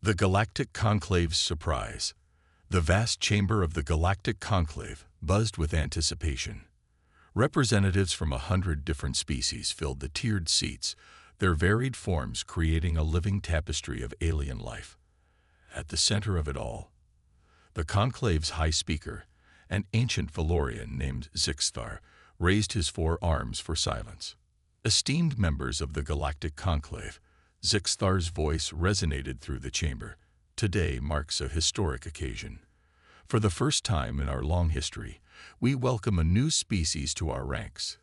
The Galactic Conclave's surprise. The vast chamber of the Galactic Conclave buzzed with anticipation. Representatives from 100 different species filled the tiered seats, their varied forms creating a living tapestry of alien life. At the center of it all, the Conclave's High Speaker, an ancient Valorian named Zixthar, raised his 4 arms for silence. Esteemed members of the Galactic Conclave, Zixthar's voice resonated through the chamber. Today marks a historic occasion. For the first time in our long history, we welcome a new species to our ranks,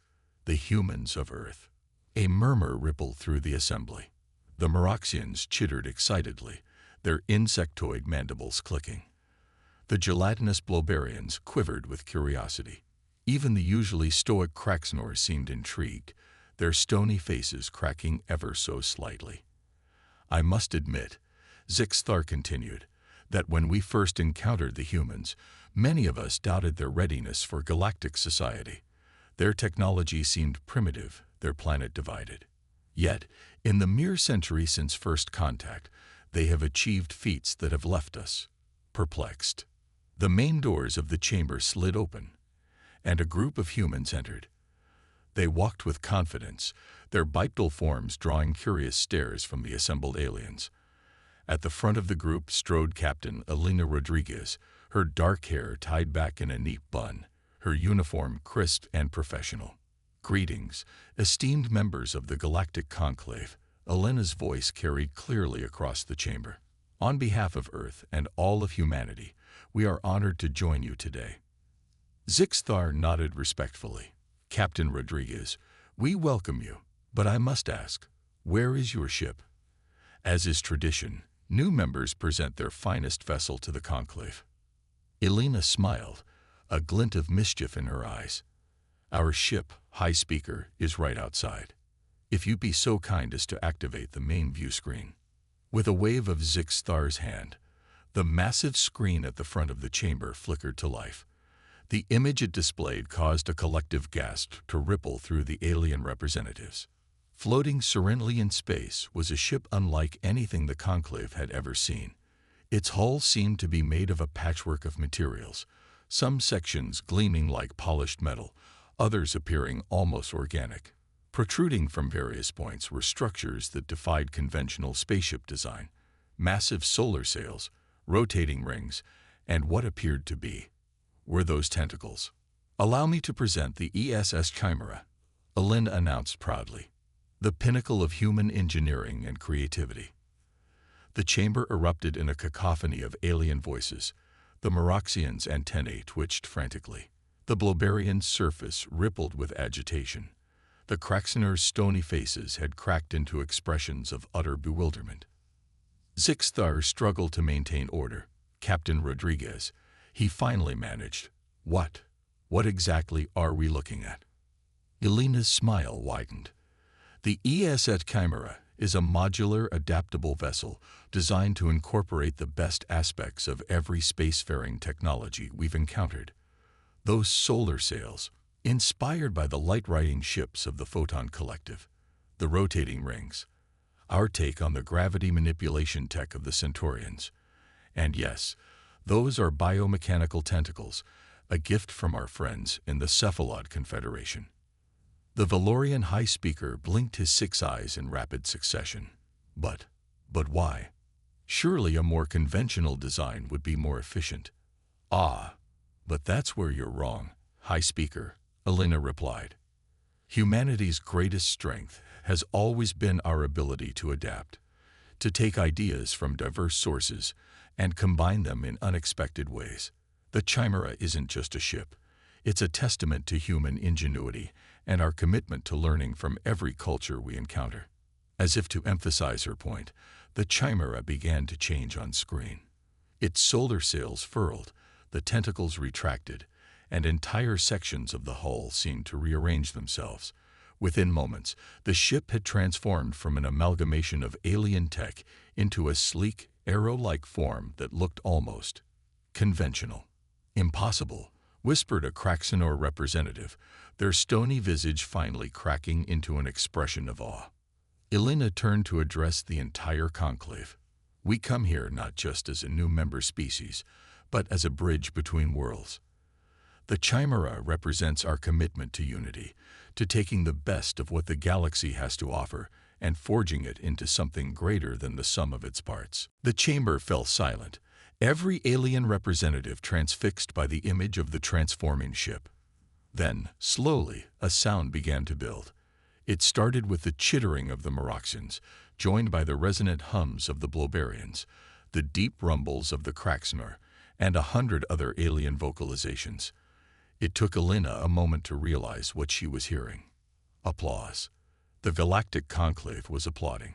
the humans of Earth. A murmur rippled through the assembly. The Meroxians chittered excitedly, their insectoid mandibles clicking. The gelatinous Blobarians quivered with curiosity. Even the usually stoic Kraxnors seemed intrigued, their stony faces cracking ever so slightly. I must admit, Zixthar continued, that when we first encountered the humans, many of us doubted their readiness for galactic society. Their technology seemed primitive, their planet divided. Yet, in the mere century since first contact, they have achieved feats that have left us perplexed. The main doors of the chamber slid open, and a group of humans entered. They walked with confidence, their bipedal forms drawing curious stares from the assembled aliens. At the front of the group strode Captain Elena Rodriguez, her dark hair tied back in a neat bun, her uniform crisp and professional. Greetings, esteemed members of the Galactic Conclave. Elena's voice carried clearly across the chamber. On behalf of Earth and all of humanity, we are honored to join you today. Zixthar nodded respectfully. Captain Rodriguez, we welcome you, but I must ask, where is your ship? As is tradition, new members present their finest vessel to the Conclave. Elena smiled, a glint of mischief in her eyes. Our ship, High Speaker, is right outside. If you be so kind as to activate the main view screen. With a wave of Zixthar's hand, the massive screen at the front of the chamber flickered to life. The image it displayed caused a collective gasp to ripple through the alien representatives. Floating serenely in space was a ship unlike anything the Conclave had ever seen. Its hull seemed to be made of a patchwork of materials, some sections gleaming like polished metal, others appearing almost organic. Protruding from various points were structures that defied conventional spaceship design: massive solar sails, rotating rings, and what appeared to be were those tentacles. Allow me to present the ESS Chimera, Elena announced proudly, the pinnacle of human engineering and creativity. The chamber erupted in a cacophony of alien voices. The Meroxians' antennae twitched frantically. The Blobarians' surface rippled with agitation. The Kraxnors' stony faces had cracked into expressions of utter bewilderment. Zixthar struggled to maintain order. Captain Rodriguez, he finally managed. What exactly are we looking at? Elena's smile widened. The ESS Chimera is a modular, adaptable vessel designed to incorporate the best aspects of every spacefaring technology we've encountered. Those solar sails, inspired by the light-riding ships of the Photon Collective, the rotating rings, our take on the gravity manipulation tech of the Centaurians. And yes, those are biomechanical tentacles, a gift from our friends in the Cephalod Confederation. The Valorian High Speaker blinked his 6 eyes in rapid succession. But why? Surely a more conventional design would be more efficient. Ah, but that's where you're wrong, High Speaker, Elena replied. Humanity's greatest strength has always been our ability to adapt, to take ideas from diverse sources and combine them in unexpected ways. The Chimera isn't just a ship. It's a testament to human ingenuity and our commitment to learning from every culture we encounter. As if to emphasize her point, the Chimera began to change on screen. Its solar sails furled, the tentacles retracted, and entire sections of the hull seemed to rearrange themselves. Within moments, the ship had transformed from an amalgamation of alien tech into a sleek, arrow-like form that looked almost conventional. Impossible, whispered a Kraxnor representative, their stony visage finally cracking into an expression of awe. Elena turned to address the entire conclave. We come here not just as a new member species, but as a bridge between worlds. The Chimera represents our commitment to unity, to taking the best of what the galaxy has to offer and forging it into something greater than the sum of its parts. The chamber fell silent, every alien representative transfixed by the image of the transforming ship. Then, slowly, a sound began to build. It started with the chittering of the Moroxians, joined by the resonant hums of the Blobarians, the deep rumbles of the Kraxnor, and 100 other alien vocalizations. It took Elena a moment to realize what she was hearing. Applause. The galactic conclave was applauding.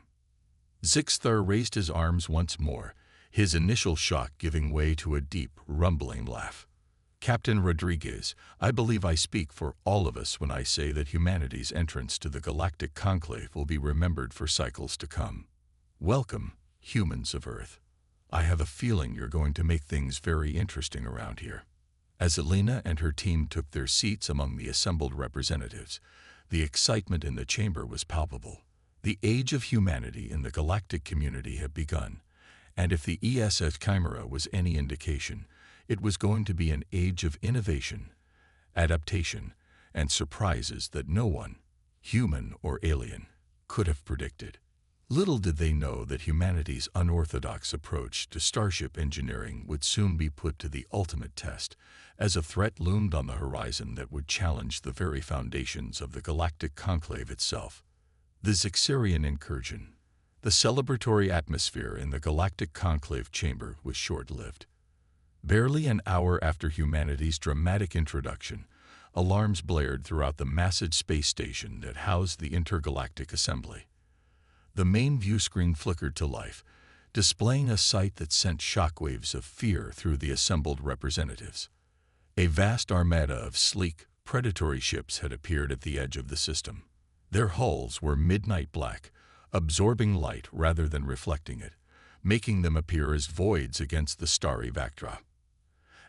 Zixthar raised his arms once more, his initial shock giving way to a deep, rumbling laugh. Captain Rodriguez, I believe I speak for all of us when I say that humanity's entrance to the galactic conclave will be remembered for cycles to come. Welcome, humans of Earth. I have a feeling you're going to make things very interesting around here. As Elena and her team took their seats among the assembled representatives, the excitement in the chamber was palpable. The age of humanity in the galactic community had begun, and if the ESS Chimera was any indication, it was going to be an age of innovation, adaptation, and surprises that no one, human or alien, could have predicted. Little did they know that humanity's unorthodox approach to starship engineering would soon be put to the ultimate test, as a threat loomed on the horizon that would challenge the very foundations of the galactic conclave itself. The Zixarian incursion. The celebratory atmosphere in the galactic conclave chamber was short-lived. Barely an hour after humanity's dramatic introduction, alarms blared throughout the massive space station that housed the intergalactic assembly. The main view screen flickered to life, displaying a sight that sent shockwaves of fear through the assembled representatives. A vast armada of sleek, predatory ships had appeared at the edge of the system. Their hulls were midnight black, absorbing light rather than reflecting it, making them appear as voids against the starry backdrop.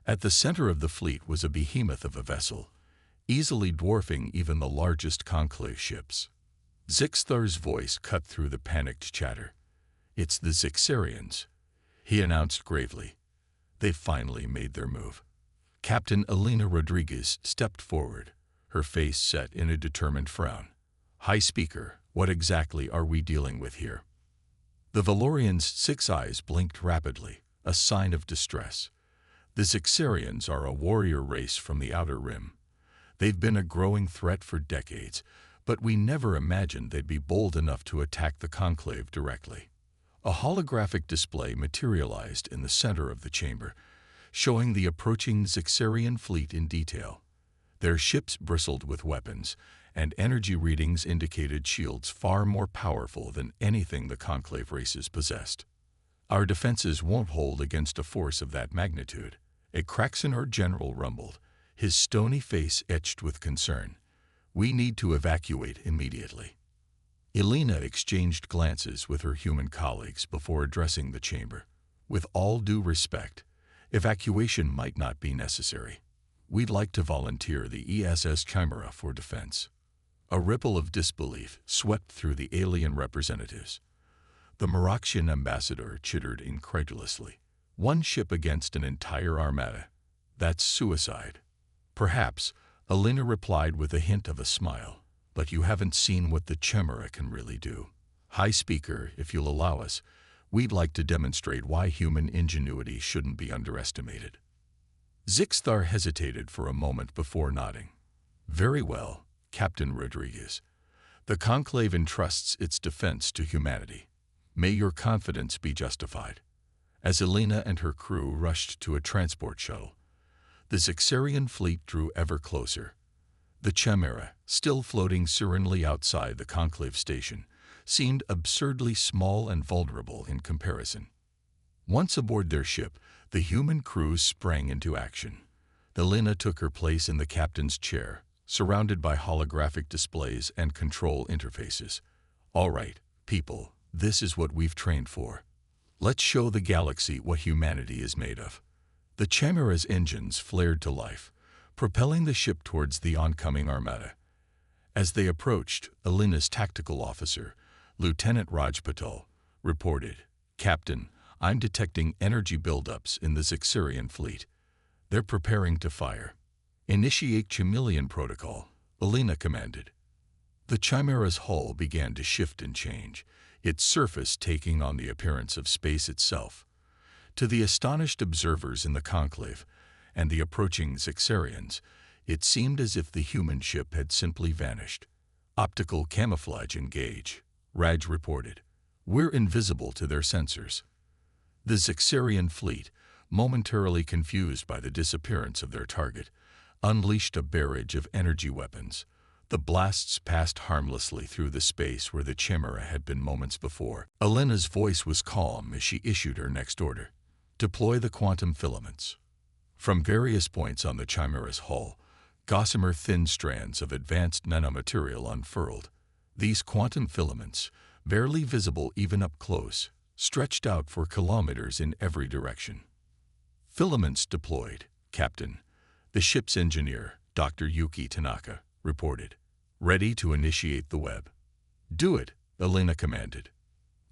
At the center of the fleet was a behemoth of a vessel, easily dwarfing even the largest conclave ships. Zixthar's voice cut through the panicked chatter. "It's the Zixarians," he announced gravely. "They've finally made their move." Captain Elena Rodriguez stepped forward, her face set in a determined frown. "High Speaker, what exactly are we dealing with here?" The Valorian's 6 eyes blinked rapidly, a sign of distress. The Zixarians are a warrior race from the Outer Rim. They've been a growing threat for decades, but we never imagined they'd be bold enough to attack the conclave directly. A holographic display materialized in the center of the chamber, showing the approaching Zixarian fleet in detail. Their ships bristled with weapons, and energy readings indicated shields far more powerful than anything the conclave races possessed. "Our defenses won't hold against a force of that magnitude," a Kraxnor general rumbled, his stony face etched with concern. "We need to evacuate immediately." Elena exchanged glances with her human colleagues before addressing the chamber. "With all due respect, evacuation might not be necessary. We'd like to volunteer the ESS Chimera for defense." A ripple of disbelief swept through the alien representatives. The Moroxian ambassador chittered incredulously. "One ship against an entire armada. That's suicide." "Perhaps," Elena replied with a hint of a smile, "but you haven't seen what the Chimera can really do. High Speaker, if you'll allow us, we'd like to demonstrate why human ingenuity shouldn't be underestimated." Zixthar hesitated for a moment before nodding. "Very well, Captain Rodriguez. The conclave entrusts its defense to humanity. May your confidence be justified." As Elena and her crew rushed to a transport shuttle, the Zixarian fleet drew ever closer. The Chimera, still floating serenely outside the conclave station, seemed absurdly small and vulnerable in comparison. Once aboard their ship, the human crew sprang into action. Elena took her place in the captain's chair, surrounded by holographic displays and control interfaces. "All right, people, this is what we've trained for. Let's show the galaxy what humanity is made of." The Chimera's engines flared to life, propelling the ship towards the oncoming armada. As they approached, Elena's tactical officer, Lieutenant Rajpatal, reported, "Captain, I'm detecting energy buildups in the Zixarian fleet. They're preparing to fire. Initiate Chameleon Protocol, Alina commanded. The Chimera's hull began to shift and change, its surface taking on the appearance of space itself. To the astonished observers in the conclave and the approaching Zixarians, it seemed as if the human ship had simply vanished. Optical camouflage engage, Raj reported. We're invisible to their sensors. The Zixarian fleet, momentarily confused by the disappearance of their target, unleashed a barrage of energy weapons. The blasts passed harmlessly through the space where the Chimera had been moments before. Alina's voice was calm as she issued her next order. Deploy the quantum filaments. From various points on the Chimera's hull, gossamer thin strands of advanced nanomaterial unfurled. These quantum filaments, barely visible even up close, stretched out for kilometers in every direction. Filaments deployed, Captain, the ship's engineer, Dr. Yuki Tanaka, reported. Ready to initiate the web. Do it, Alina commanded.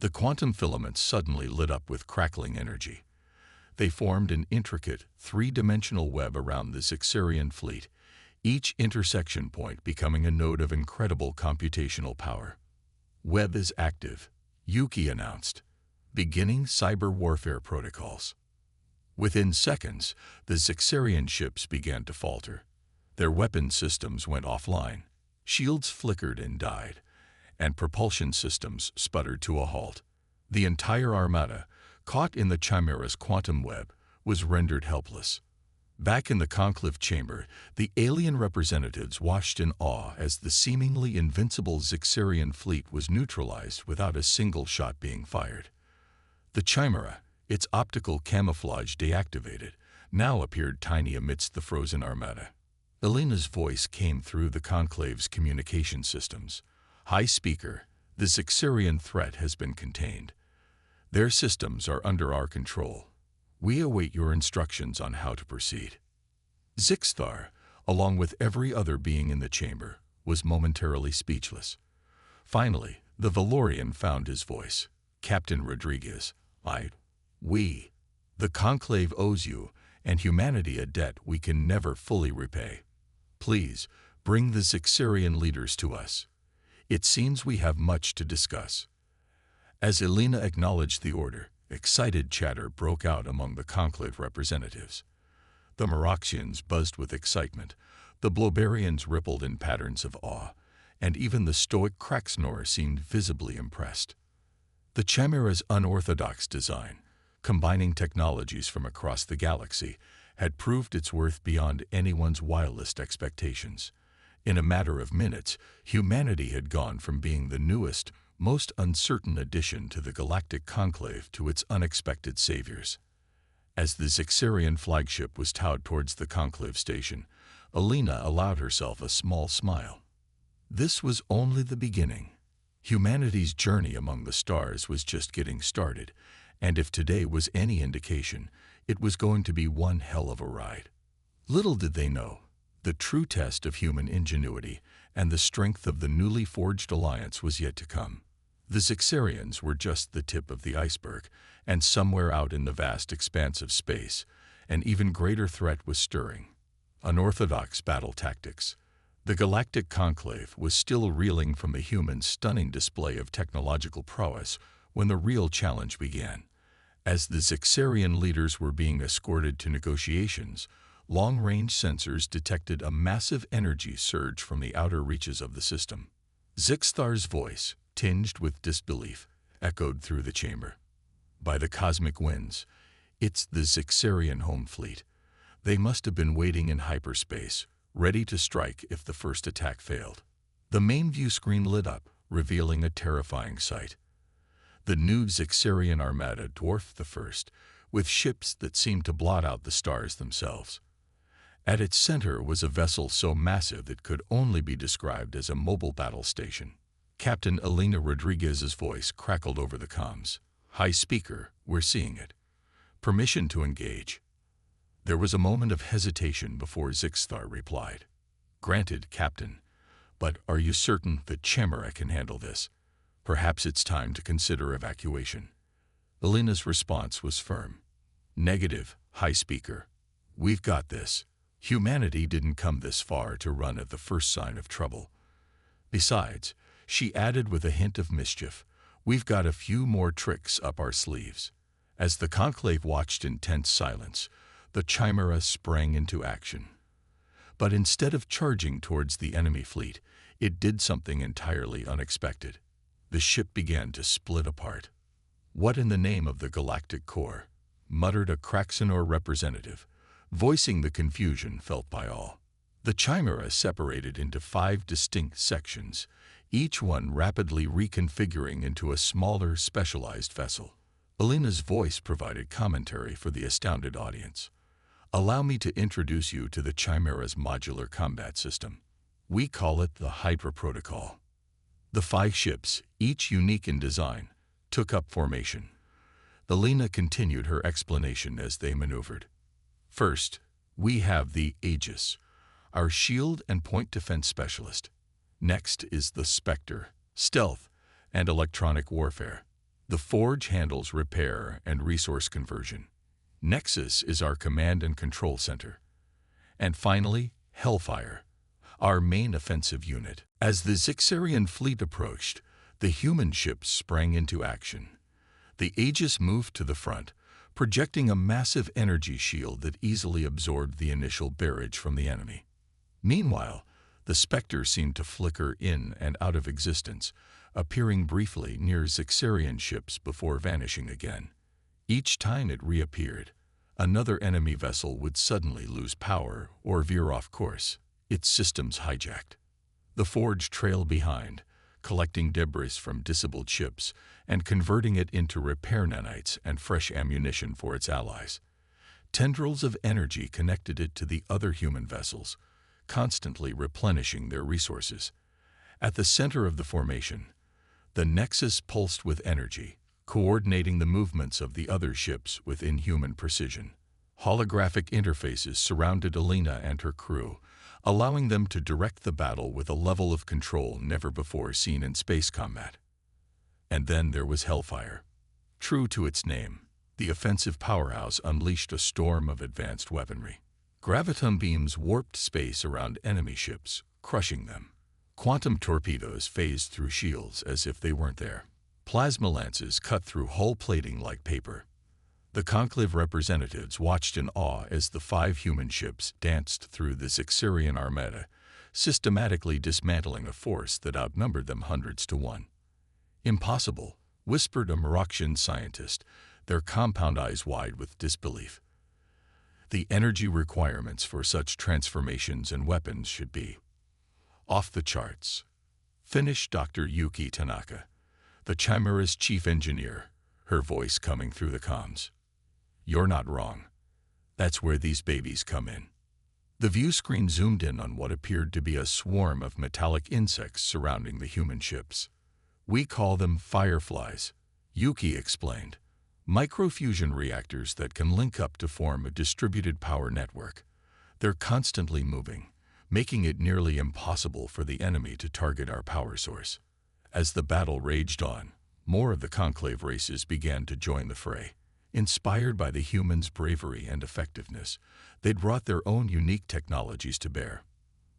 The quantum filaments suddenly lit up with crackling energy. They formed an intricate, three-dimensional web around the Zixarian fleet, each intersection point becoming a node of incredible computational power. Web is active, Yuki announced. Beginning cyber warfare protocols. Within seconds, the Zixarian ships began to falter. Their weapon systems went offline, shields flickered and died, and propulsion systems sputtered to a halt. The entire armada, caught in the Chimera's quantum web, was rendered helpless. Back in the conclave chamber, the alien representatives watched in awe as the seemingly invincible Zixarian fleet was neutralized without a single shot being fired. The Chimera, its optical camouflage deactivated, now appeared tiny amidst the frozen armada. Alina's voice came through the conclave's communication systems. High speaker, the Zixarian threat has been contained. Their systems are under our control. We await your instructions on how to proceed. Zixthar, along with every other being in the chamber, was momentarily speechless. Finally, the Valorian found his voice. Captain Rodriguez, we. The conclave owes you, and humanity a debt we can never fully repay. Please, bring the Zixarian leaders to us. It seems we have much to discuss. As Alina acknowledged the order, excited chatter broke out among the conclave representatives. The Moroxians buzzed with excitement, the Blobarians rippled in patterns of awe, and even the stoic Kraxnor seemed visibly impressed. The Chimera's unorthodox design, combining technologies from across the galaxy, had proved its worth beyond anyone's wildest expectations. In a matter of minutes, humanity had gone from being the newest, most uncertain addition to the galactic conclave to its unexpected saviors. As the Zixarian flagship was towed towards the conclave station, Alina allowed herself a small smile. This was only the beginning. Humanity's journey among the stars was just getting started, and if today was any indication, it was going to be one hell of a ride. Little did they know, the true test of human ingenuity and the strength of the newly forged alliance was yet to come. The Zixarians were just the tip of the iceberg, and somewhere out in the vast expanse of space, an even greater threat was stirring. Unorthodox battle tactics. The galactic conclave was still reeling from the humans' stunning display of technological prowess when the real challenge began. As the Zixarian leaders were being escorted to negotiations, long-range sensors detected a massive energy surge from the outer reaches of the system. Zixthar's voice, tinged with disbelief, echoed through the chamber. By the cosmic winds, it's the Zixarian home fleet. They must have been waiting in hyperspace, ready to strike if the first attack failed. The main view screen lit up, revealing a terrifying sight. The new Zixarian armada dwarfed the first, with ships that seemed to blot out the stars themselves. At its center was a vessel so massive it could only be described as a mobile battle station. Captain Alina Rodriguez's voice crackled over the comms. High speaker, we're seeing it. Permission to engage. There was a moment of hesitation before Zixthar replied. Granted, Captain, but are you certain that Chimera can handle this? Perhaps it's time to consider evacuation. Elena's response was firm. Negative, High Speaker. We've got this. Humanity didn't come this far to run at the first sign of trouble. Besides, she added with a hint of mischief, we've got a few more tricks up our sleeves. As the conclave watched in tense silence, the Chimera sprang into action. But instead of charging towards the enemy fleet, it did something entirely unexpected. The ship began to split apart. What in the name of the Galactic Core? Muttered a Kraxenor representative, voicing the confusion felt by all. The Chimera separated into 5 distinct sections, each one rapidly reconfiguring into a smaller, specialized vessel. Elena's voice provided commentary for the astounded audience. Allow me to introduce you to the Chimera's modular combat system. We call it the Hydra Protocol. The 5 ships, each unique in design, took up formation. Elena continued her explanation as they maneuvered. First, we have the Aegis, our shield and point defense specialist. Next is the Spectre, stealth and electronic warfare. The Forge handles repair and resource conversion. Nexus is our command and control center. And finally, Hellfire, our main offensive unit. As the Zixarian fleet approached, the human ships sprang into action. The Aegis moved to the front, projecting a massive energy shield that easily absorbed the initial barrage from the enemy. Meanwhile, the Spectre seemed to flicker in and out of existence, appearing briefly near Zixarian ships before vanishing again. Each time it reappeared, another enemy vessel would suddenly lose power or veer off course, its systems hijacked. The Forge trailed behind, collecting debris from disabled ships and converting it into repair nanites and fresh ammunition for its allies. Tendrils of energy connected it to the other human vessels, constantly replenishing their resources. At the center of the formation, the Nexus pulsed with energy, coordinating the movements of the other ships with inhuman precision. Holographic interfaces surrounded Elena and her crew, allowing them to direct the battle with a level of control never before seen in space combat. And then there was Hellfire. True to its name, the offensive powerhouse unleashed a storm of advanced weaponry. Graviton beams warped space around enemy ships, crushing them. Quantum torpedoes phased through shields as if they weren't there. Plasma lances cut through hull plating like paper. The conclave representatives watched in awe as the 5 human ships danced through the Zixarian armada, systematically dismantling a force that outnumbered them hundreds to 1. Impossible, whispered a Moroxian scientist, their compound eyes wide with disbelief. The energy requirements for such transformations and weapons should be off the charts, finished Dr. Yuki Tanaka, the Chimera's chief engineer, her voice coming through the comms. You're not wrong. That's where these babies come in. The view screen zoomed in on what appeared to be a swarm of metallic insects surrounding the human ships. We call them fireflies, Yuki explained. Microfusion reactors that can link up to form a distributed power network. They're constantly moving, making it nearly impossible for the enemy to target our power source. As the battle raged on, more of the conclave races began to join the fray. Inspired by the humans' bravery and effectiveness, they'd brought their own unique technologies to bear.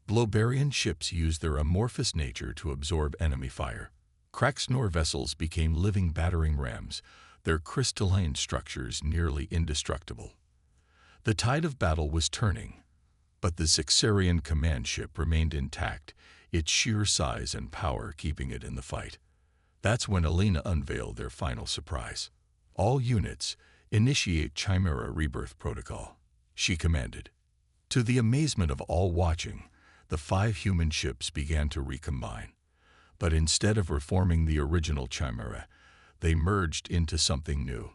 Blobarian ships used their amorphous nature to absorb enemy fire. Kraxenor vessels became living battering rams, their crystalline structures nearly indestructible. The tide of battle was turning, but the Zixarian command ship remained intact, its sheer size and power keeping it in the fight. That's when Elena unveiled their final surprise. All units, initiate Chimera Rebirth Protocol, she commanded. To the amazement of all watching, the 5 human ships began to recombine. But instead of reforming the original Chimera, they merged into something new.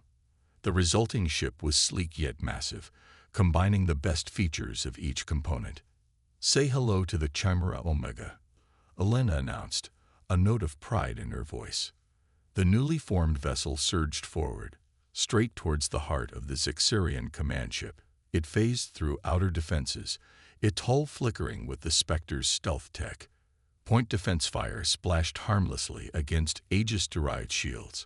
The resulting ship was sleek yet massive, combining the best features of each component. Say hello to the Chimera Omega, Elena announced, a note of pride in her voice. The newly formed vessel surged forward, straight towards the heart of the Zixarian command ship. It phased through outer defenses, its hull flickering with the Spectre's stealth tech. Point defense fire splashed harmlessly against Aegis-derived shields.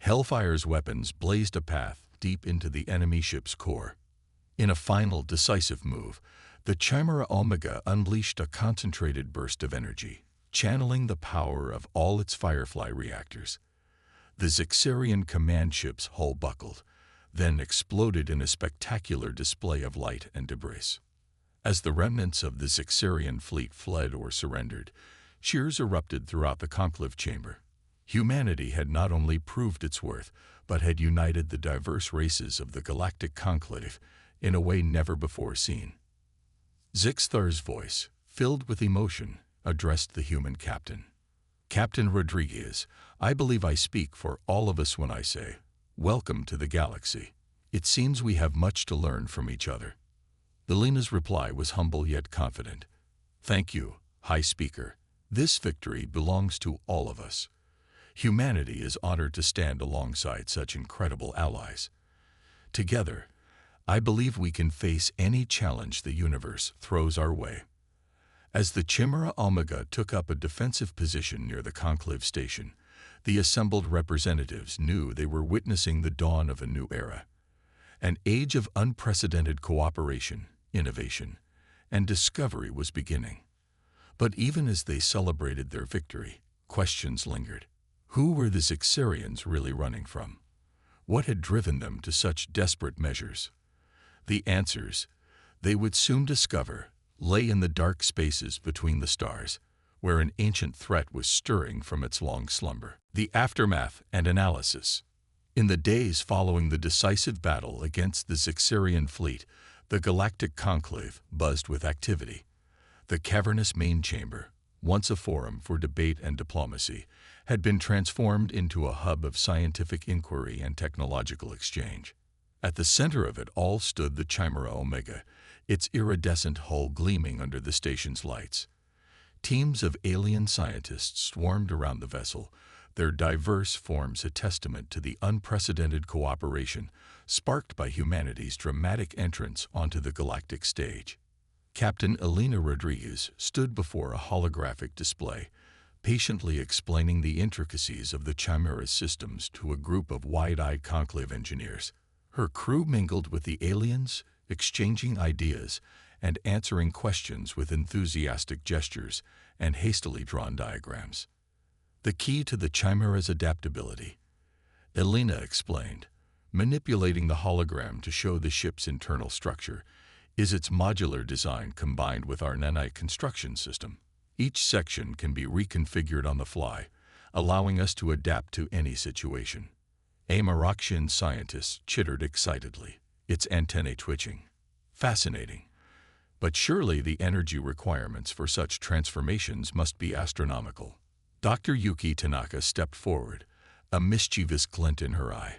Hellfire's weapons blazed a path deep into the enemy ship's core. In a final, decisive move, the Chimera Omega unleashed a concentrated burst of energy, channeling the power of all its Firefly reactors. The Zixarian command ship's hull buckled, then exploded in a spectacular display of light and debris. As the remnants of the Zixarian fleet fled or surrendered, cheers erupted throughout the conclave chamber. Humanity had not only proved its worth, but had united the diverse races of the galactic conclave in a way never before seen. Zixthar's voice, filled with emotion, addressed the human captain. Captain Rodriguez, I believe I speak for all of us when I say, welcome to the galaxy. It seems we have much to learn from each other. Elena's reply was humble yet confident. Thank you, High Speaker. This victory belongs to all of us. Humanity is honored to stand alongside such incredible allies. Together, I believe we can face any challenge the universe throws our way. As the Chimera Omega took up a defensive position near the conclave station, the assembled representatives knew they were witnessing the dawn of a new era. An age of unprecedented cooperation, innovation, and discovery was beginning. But even as they celebrated their victory, questions lingered. Who were the Zixarians really running from? What had driven them to such desperate measures? The answers, they would soon discover, lay in the dark spaces between the stars, where an ancient threat was stirring from its long slumber. The aftermath and analysis. In the days following the decisive battle against the Zixarian fleet, the galactic conclave buzzed with activity. The cavernous main chamber, once a forum for debate and diplomacy, had been transformed into a hub of scientific inquiry and technological exchange. At the center of it all stood the Chimera Omega, its iridescent hull gleaming under the station's lights. Teams of alien scientists swarmed around the vessel, their diverse forms a testament to the unprecedented cooperation sparked by humanity's dramatic entrance onto the galactic stage. Captain Elena Rodriguez stood before a holographic display, patiently explaining the intricacies of the Chimera's systems to a group of wide-eyed conclave engineers. Her crew mingled with the aliens, exchanging ideas and answering questions with enthusiastic gestures and hastily drawn diagrams. The key to the Chimera's adaptability, Elena explained, manipulating the hologram to show the ship's internal structure, is its modular design combined with our nanite construction system. Each section can be reconfigured on the fly, allowing us to adapt to any situation. A Marakshan scientist chittered excitedly, its antennae twitching. Fascinating. But surely the energy requirements for such transformations must be astronomical. Dr. Yuki Tanaka stepped forward, a mischievous glint in her eye.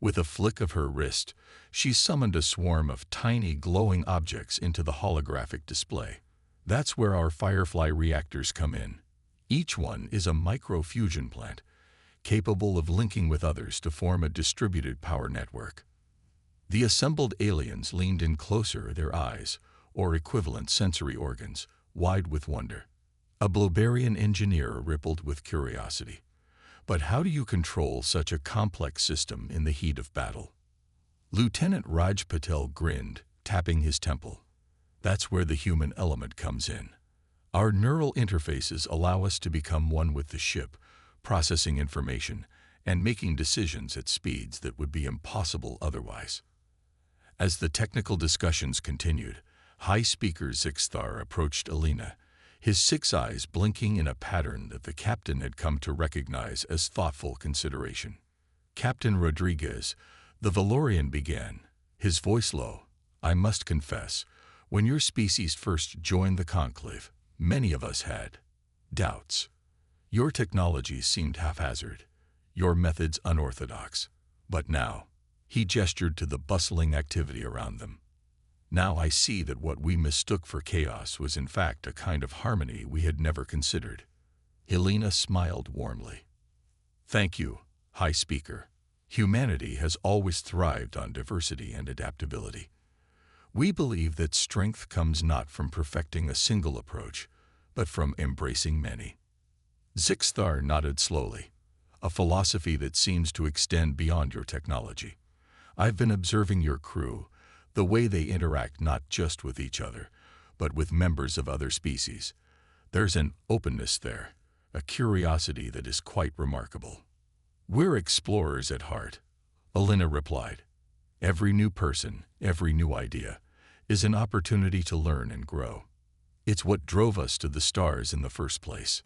With a flick of her wrist, she summoned a swarm of tiny glowing objects into the holographic display. That's where our Firefly reactors come in. Each one is a micro-fusion plant, capable of linking with others to form a distributed power network. The assembled aliens leaned in closer, their eyes, or equivalent sensory organs, wide with wonder. A Bloberian engineer rippled with curiosity. But how do you control such a complex system in the heat of battle? Lieutenant Raj Patel grinned, tapping his temple. That's where the human element comes in. Our neural interfaces allow us to become one with the ship, processing information and making decisions at speeds that would be impossible otherwise. As the technical discussions continued, High Speaker Zixthar approached Elena, his 6 eyes blinking in a pattern that the captain had come to recognize as thoughtful consideration. Captain Rodriguez, the Valorian began, his voice low. I must confess, when your species first joined the conclave, many of us had doubts. Your technologies seemed haphazard, your methods unorthodox. But now, he gestured to the bustling activity around them. Now I see that what we mistook for chaos was in fact a kind of harmony we had never considered. Helena smiled warmly. Thank you, High Speaker. Humanity has always thrived on diversity and adaptability. We believe that strength comes not from perfecting a single approach, but from embracing many. Zixthar nodded slowly. a philosophy that seems to extend beyond your technology. I've been observing your crew, the way they interact not just with each other, but with members of other species. There's an openness there, a curiosity that is quite remarkable. We're explorers at heart, Alina replied. Every new person, every new idea, is an opportunity to learn and grow. It's what drove us to the stars in the first place.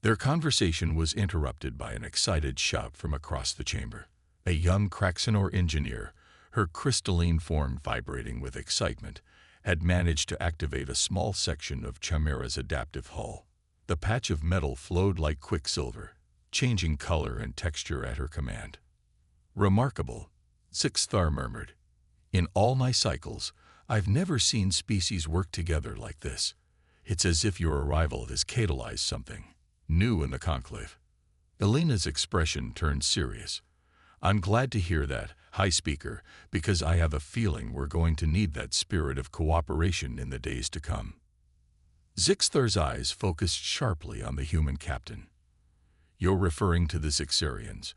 Their conversation was interrupted by an excited shout from across the chamber. A young Kraxenor engineer, her crystalline form vibrating with excitement, had managed to activate a small section of Chimera's adaptive hull. The patch of metal flowed like quicksilver, changing color and texture at her command. Remarkable, Sixthar murmured. In all my cycles, I've never seen species work together like this. It's as if your arrival has catalyzed something new in the conclave. Alina's expression turned serious. I'm glad to hear that, High Speaker, because I have a feeling we're going to need that spirit of cooperation in the days to come. Zixthar's eyes focused sharply on the human captain. You're referring to the Zixarians.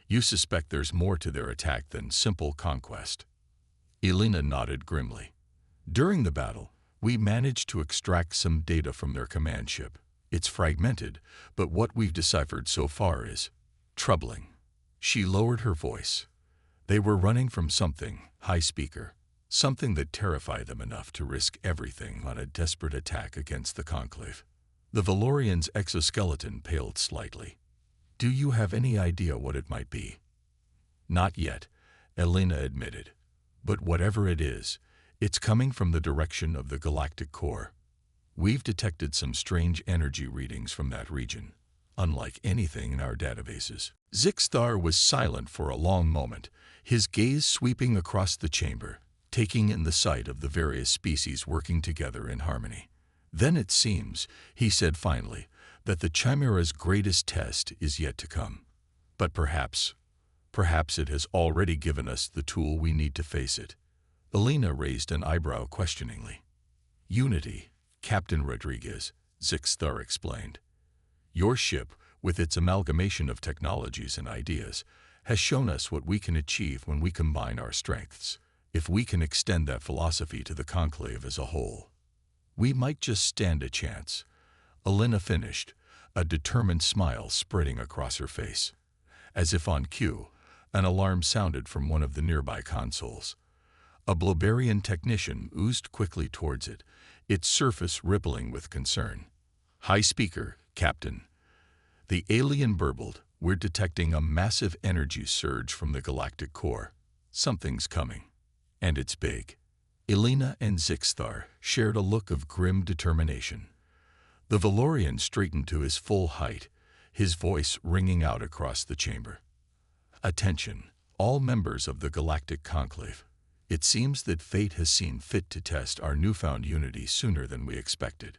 You suspect there's more to their attack than simple conquest. Alina nodded grimly. During the battle, we managed to extract some data from their command ship. It's fragmented, but what we've deciphered so far is troubling. She lowered her voice. They were running from something, High Speaker, something that terrified them enough to risk everything on a desperate attack against the Conclave. The Valorian's exoskeleton paled slightly. Do you have any idea what it might be? Not yet, Alina admitted. But whatever it is, it's coming from the direction of the galactic core. We've detected some strange energy readings from that region, unlike anything in our databases. Zixthar was silent for a long moment, his gaze sweeping across the chamber, taking in the sight of the various species working together in harmony. Then it seems, he said finally, that the Chimera's greatest test is yet to come. But perhaps it has already given us the tool we need to face it. Alina raised an eyebrow questioningly. Unity, Captain Rodriguez, Zixthar explained. Your ship, with its amalgamation of technologies and ideas, has shown us what we can achieve when we combine our strengths. If we can extend that philosophy to the Conclave as a whole, we might just stand a chance. Alina finished, a determined smile spreading across her face. As if on cue, an alarm sounded from one of the nearby consoles. A Bloberian technician oozed quickly towards it, its surface rippling with concern. High Speaker, Captain. The alien burbled. We're detecting a massive energy surge from the galactic core. Something's coming. And it's big. Alina and Zixthar shared a look of grim determination. The Valorian straightened to his full height, his voice ringing out across the chamber. Attention, all members of the Galactic Conclave. It seems that fate has seen fit to test our newfound unity sooner than we expected.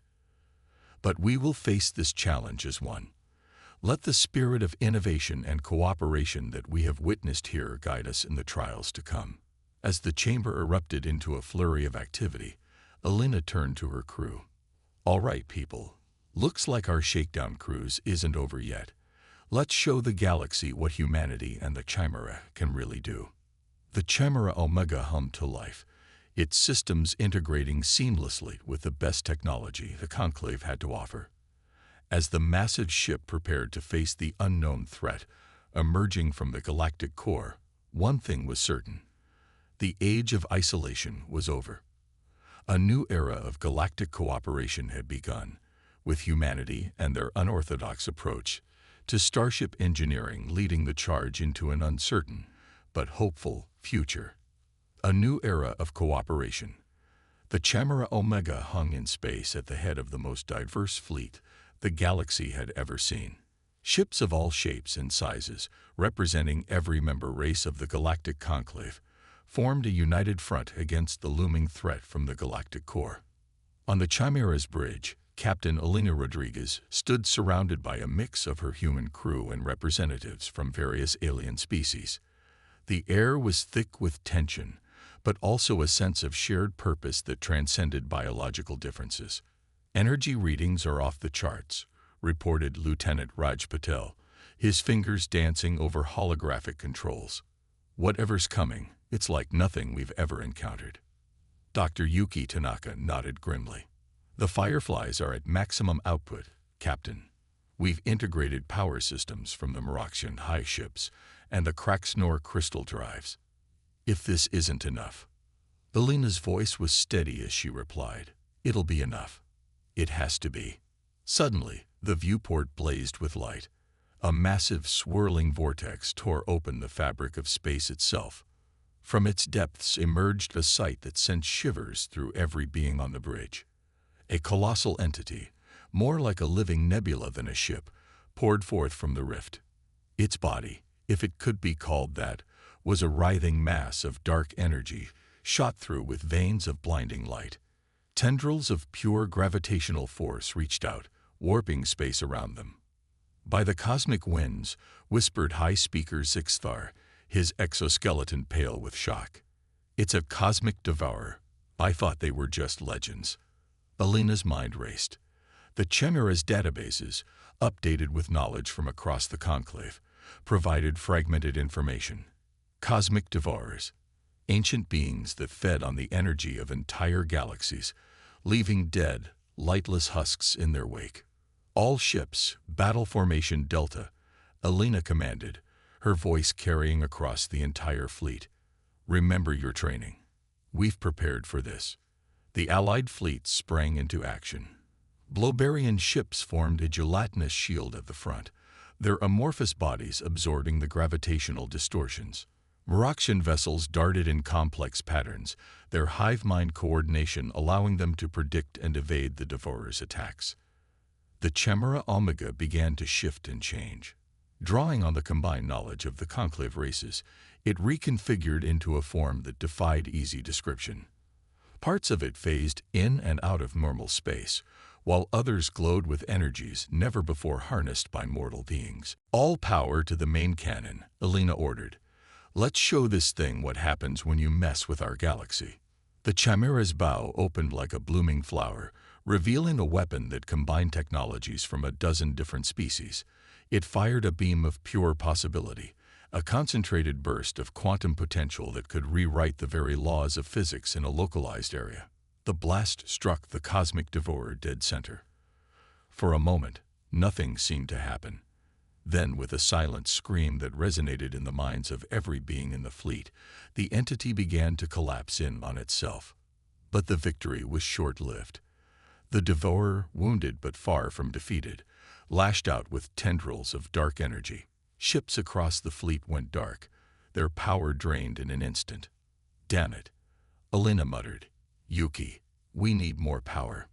But we will face this challenge as one. Let the spirit of innovation and cooperation that we have witnessed here guide us in the trials to come. As the chamber erupted into a flurry of activity, Alina turned to her crew. All right, people. Looks like our shakedown cruise isn't over yet. Let's show the galaxy what humanity and the Chimera can really do. The Chimera Omega hummed to life, its systems integrating seamlessly with the best technology the Conclave had to offer. As the massive ship prepared to face the unknown threat emerging from the galactic core, one thing was certain. The age of isolation was over. A new era of galactic cooperation had begun, with humanity and their unorthodox approach to starship engineering leading the charge into an uncertain but hopeful future. A new era of cooperation. The Chimera Omega hung in space at the head of the most diverse fleet the galaxy had ever seen. Ships of all shapes and sizes, representing every member race of the Galactic Conclave, formed a united front against the looming threat from the galactic core. On the Chimera's bridge, Captain Alina Rodriguez stood surrounded by a mix of her human crew and representatives from various alien species. The air was thick with tension, but also a sense of shared purpose that transcended biological differences. Energy readings are off the charts, reported Lieutenant Raj Patel, his fingers dancing over holographic controls. Whatever's coming, it's like nothing we've ever encountered. Dr. Yuki Tanaka nodded grimly. The Fireflies are at maximum output, Captain. We've integrated power systems from the Miraxian high ships and the Kraxnor crystal drives. If this isn't enough. Alina's voice was steady as she replied, "It'll be enough. It has to be." Suddenly, the viewport blazed with light. A massive swirling vortex tore open the fabric of space itself. From its depths emerged a sight that sent shivers through every being on the bridge. A colossal entity, more like a living nebula than a ship, poured forth from the rift. Its body, if it could be called that, was a writhing mass of dark energy, shot through with veins of blinding light. Tendrils of pure gravitational force reached out, warping space around them. "By the cosmic winds," whispered High Speaker Zixthar, his exoskeleton pale with shock. "It's a cosmic devourer. I thought they were just legends." Alina's mind raced. The Chimera's databases, updated with knowledge from across the conclave, provided fragmented information. Cosmic devourers, ancient beings that fed on the energy of entire galaxies, leaving dead, lightless husks in their wake. "All ships, Battle Formation Delta," Alina commanded, her voice carrying across the entire fleet. "Remember your training. We've prepared for this." The Allied fleet sprang into action. Blobarian ships formed a gelatinous shield at the front, their amorphous bodies absorbing the gravitational distortions. Miraxian vessels darted in complex patterns, their hive mind coordination allowing them to predict and evade the Devourer's attacks. The Chimera Omega began to shift and change. Drawing on the combined knowledge of the conclave races, it reconfigured into a form that defied easy description. Parts of it phased in and out of normal space, while others glowed with energies never before harnessed by mortal beings. "All power to the main cannon," Alina ordered. "Let's show this thing what happens when you mess with our galaxy." The Chimera's bow opened like a blooming flower, revealing a weapon that combined technologies from a dozen different species. It fired a beam of pure possibility, a concentrated burst of quantum potential that could rewrite the very laws of physics in a localized area. The blast struck the cosmic devourer dead center. For a moment, nothing seemed to happen. Then, with a silent scream that resonated in the minds of every being in the fleet, the entity began to collapse in on itself. But the victory was short-lived. The devourer, wounded but far from defeated, lashed out with tendrils of dark energy. Ships across the fleet went dark, their power drained in an instant. "Damn it," Alina muttered. "Yuki, we need more power."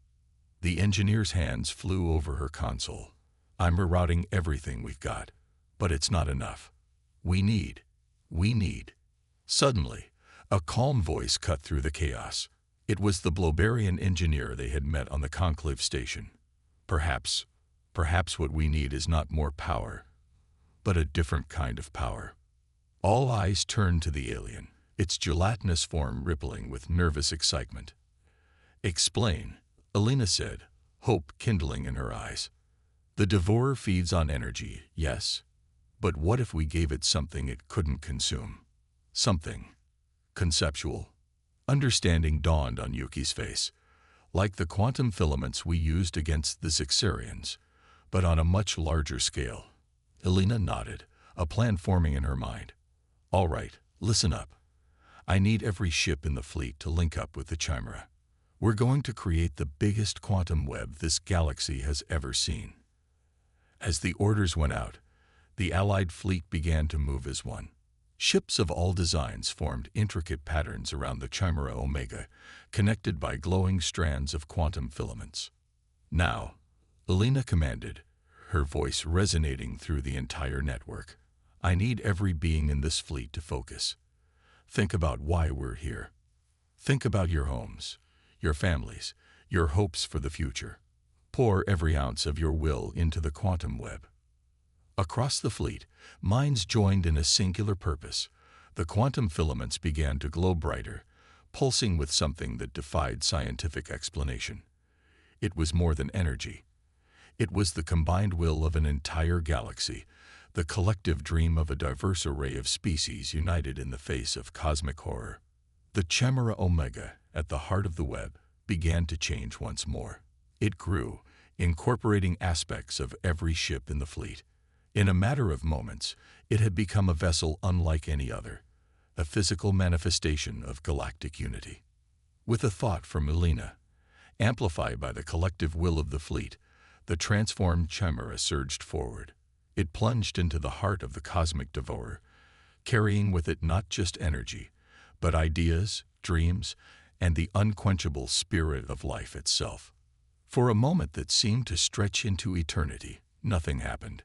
The engineer's hands flew over her console. "I'm rerouting everything we've got, but it's not enough. We need. Suddenly, a calm voice cut through the chaos. It was the Blobarian engineer they had met on the conclave station. Perhaps what we need is not more power, but a different kind of power." All eyes turned to the alien, its gelatinous form rippling with nervous excitement. "Explain," Alina said, hope kindling in her eyes. "The devourer feeds on energy, yes, but what if we gave it something it couldn't consume? Something conceptual." Understanding dawned on Yuki's face. "Like the quantum filaments we used against the Zixarians, but on a much larger scale." Alina nodded, a plan forming in her mind. "All right, listen up. I need every ship in the fleet to link up with the Chimera. We're going to create the biggest quantum web this galaxy has ever seen." As the orders went out, the Allied fleet began to move as one. Ships of all designs formed intricate patterns around the Chimera Omega, connected by glowing strands of quantum filaments. "Now," Alina commanded, her voice resonating through the entire network, "I need every being in this fleet to focus. Think about why we're here. Think about your homes, your families, your hopes for the future. Pour every ounce of your will into the quantum web." Across the fleet, minds joined in a singular purpose. The quantum filaments began to glow brighter, pulsing with something that defied scientific explanation. It was more than energy. It was the combined will of an entire galaxy, the collective dream of a diverse array of species united in the face of cosmic horror. The Chimera Omega, at the heart of the web, began to change once more. It grew, incorporating aspects of every ship in the fleet. In a matter of moments, it had become a vessel unlike any other, a physical manifestation of galactic unity. With a thought from Elena, amplified by the collective will of the fleet, the transformed Chimera surged forward. It plunged into the heart of the cosmic devourer, carrying with it not just energy, but ideas, dreams, and the unquenchable spirit of life itself. For a moment that seemed to stretch into eternity, nothing happened.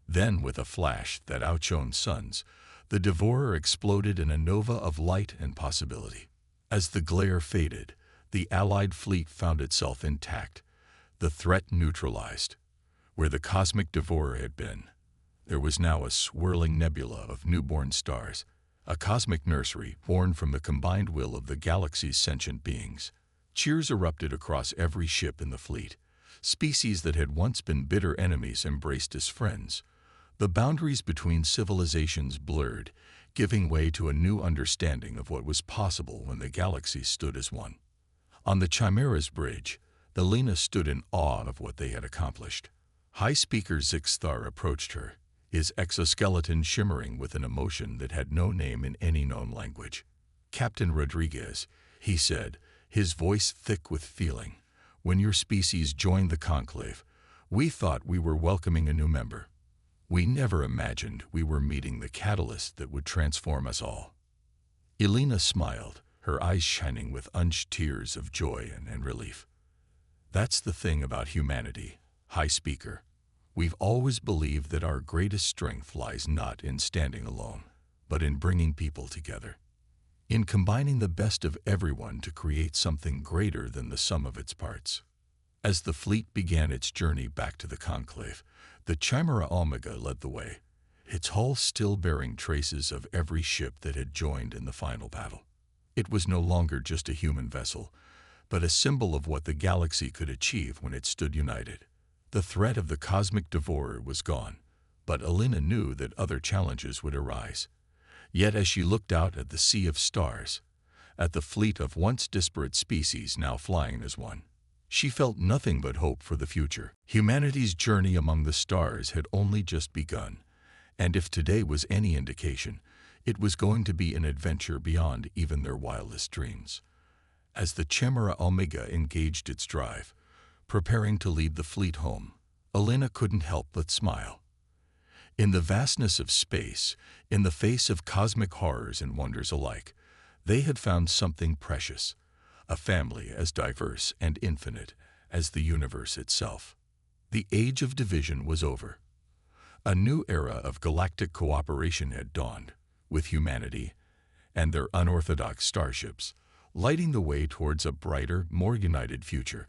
Then, with a flash that outshone suns, the devourer exploded in a nova of light and possibility. As the glare faded, the Allied fleet found itself intact, the threat neutralized. Where the cosmic devourer had been, there was now a swirling nebula of newborn stars, a cosmic nursery born from the combined will of the galaxy's sentient beings. Cheers erupted across every ship in the fleet. Species that had once been bitter enemies embraced as friends. The boundaries between civilizations blurred, giving way to a new understanding of what was possible when the galaxy stood as one. On the Chimera's bridge, Elena stood in awe of what they had accomplished. High Speaker Zixthar approached her, his exoskeleton shimmering with an emotion that had no name in any known language. "Captain Rodriguez," he said, his voice thick with feeling, "when your species joined the conclave, we thought we were welcoming a new member. We never imagined we were meeting the catalyst that would transform us all." Elena smiled, her eyes shining with unshed tears of joy and relief. "That's the thing about humanity, High Speaker. We've always believed that our greatest strength lies not in standing alone, but in bringing people together. In combining the best of everyone to create something greater than the sum of its parts." As the fleet began its journey back to the conclave, the Chimera Omega led the way, its hull still bearing traces of every ship that had joined in the final battle. It was no longer just a human vessel, but a symbol of what the galaxy could achieve when it stood united. The threat of the cosmic devourer was gone, but Elena knew that other challenges would arise. Yet as she looked out at the sea of stars, at the fleet of once disparate species now flying as one, she felt nothing but hope for the future. Humanity's journey among the stars had only just begun, and if today was any indication, it was going to be an adventure beyond even their wildest dreams. As the Chimera Omega engaged its drive, preparing to lead the fleet home, Elena couldn't help but smile. In the vastness of space, in the face of cosmic horrors and wonders alike, they had found something precious, a family as diverse and infinite as the universe itself. The age of division was over. A new era of galactic cooperation had dawned, with humanity and their unorthodox starships lighting the way towards a brighter, more united future.